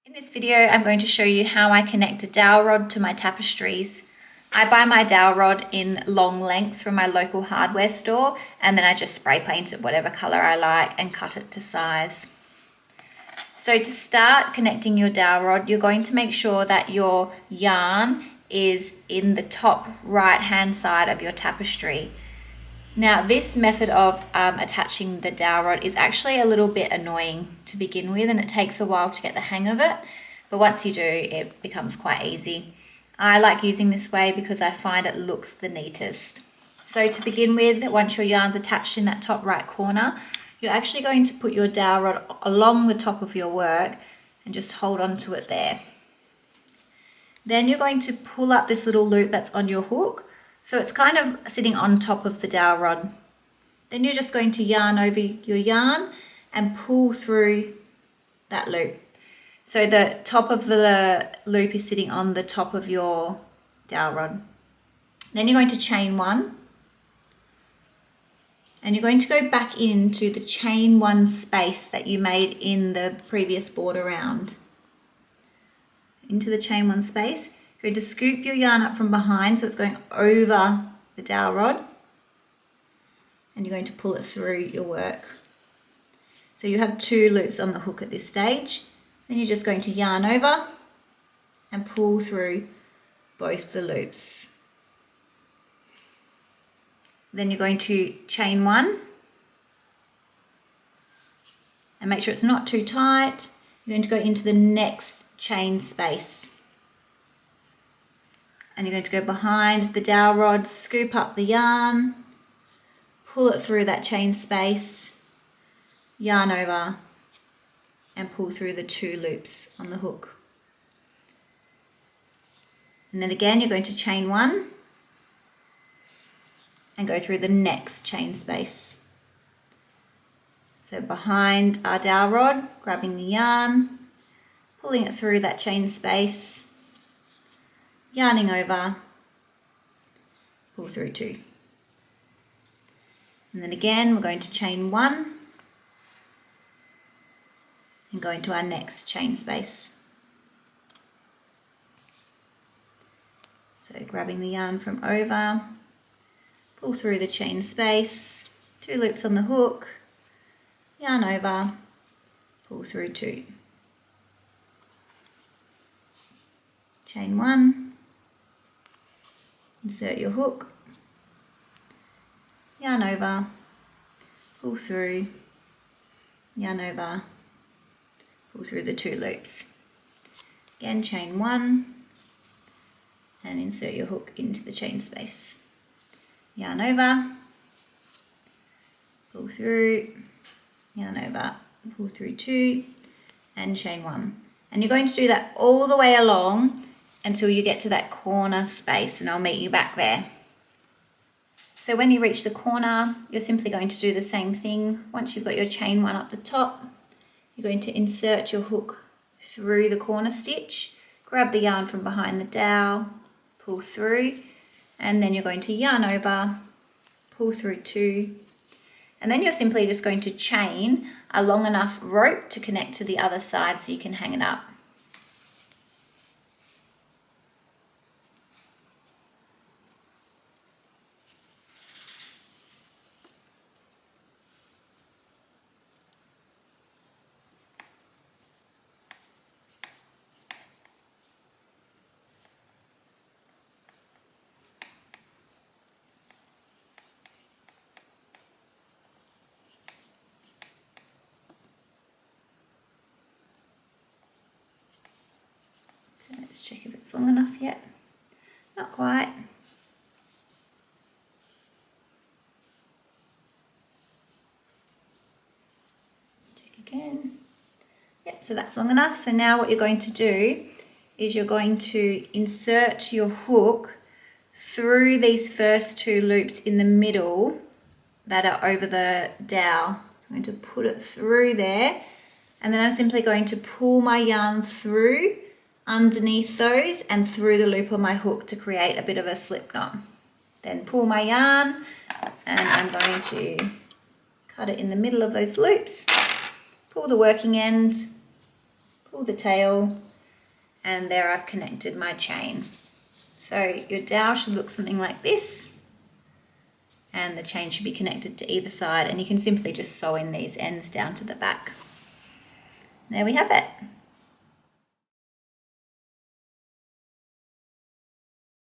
In this video, I'm going to show you how I connect a dowel rod to my tapestries. I buy my dowel rod in long lengths from my local hardware store, and then I just spray paint it whatever color I like and cut it to size. So to start connecting your dowel rod, you're going to make sure that your yarn is in the top right hand side of your tapestry. Now this method of attaching the dowel rod is actually a little bit annoying to begin with, and it takes a while to get the hang of it, but once you do, it becomes quite easy. I like using this way because I find it looks the neatest. So to begin with, once your yarn's attached in that top right corner, you're actually going to put your dowel rod along the top of your work and just hold on to it there. Then you're going to pull up this little loop that's on your hook. So it's kind of sitting on top of the dowel rod. Then you're just going to yarn over your yarn and pull through that loop. So the top of the loop is sitting on the top of your dowel rod. Then you're going to chain one. And you're going to go back into the chain one space that you made in the previous border round. Into the chain one space. You're going to scoop your yarn up from behind so it's going over the dowel rod, and you're going to pull it through your work. So you have two loops on the hook at this stage. Then you're just going to yarn over and pull through both the loops. Then you're going to chain one and make sure it's not too tight. You're going to go into the next chain space. And you're going to go behind the dowel rod, scoop up the yarn, pull it through that chain space, yarn over, and pull through the two loops on the hook. And then again, you're going to chain one and go through the next chain space. So behind our dowel rod, grabbing the yarn, pulling it through that chain space, yarning over, pull through two. And then again, we're going to chain one and go into our next chain space. So grabbing the yarn from over, pull through the chain space, two loops on the hook, yarn over, pull through two. Chain one, insert your hook, yarn over, pull through, yarn over, pull through the two loops. Again, chain one and insert your hook into the chain space. Yarn over, pull through, yarn over, pull through two, and chain one. And you're going to do that all the way along until you get to that corner space, and I'll meet you back there. So when you reach the corner, you're simply going to do the same thing. Once you've got your chain one up the top, you're going to insert your hook through the corner stitch, grab the yarn from behind the dowel, pull through, and then you're going to yarn over, pull through two, and then you're simply just going to chain a long enough rope to connect to the other side so you can hang it up. Let's check if it's long enough yet. Not quite. Check again. Yep, so that's long enough. So now what you're going to do is you're going to insert your hook through these first two loops in the middle that are over the dowel. So I'm going to put it through there, and then I'm simply going to pull my yarn through underneath those and through the loop on my hook to create a bit of a slip knot. Then pull my yarn and I'm going to cut it in the middle of those loops, pull the working end, pull the tail, and there I've connected my chain. So your dowel should look something like this, and the chain should be connected to either side, and you can simply just sew in these ends down to the back. There we have it.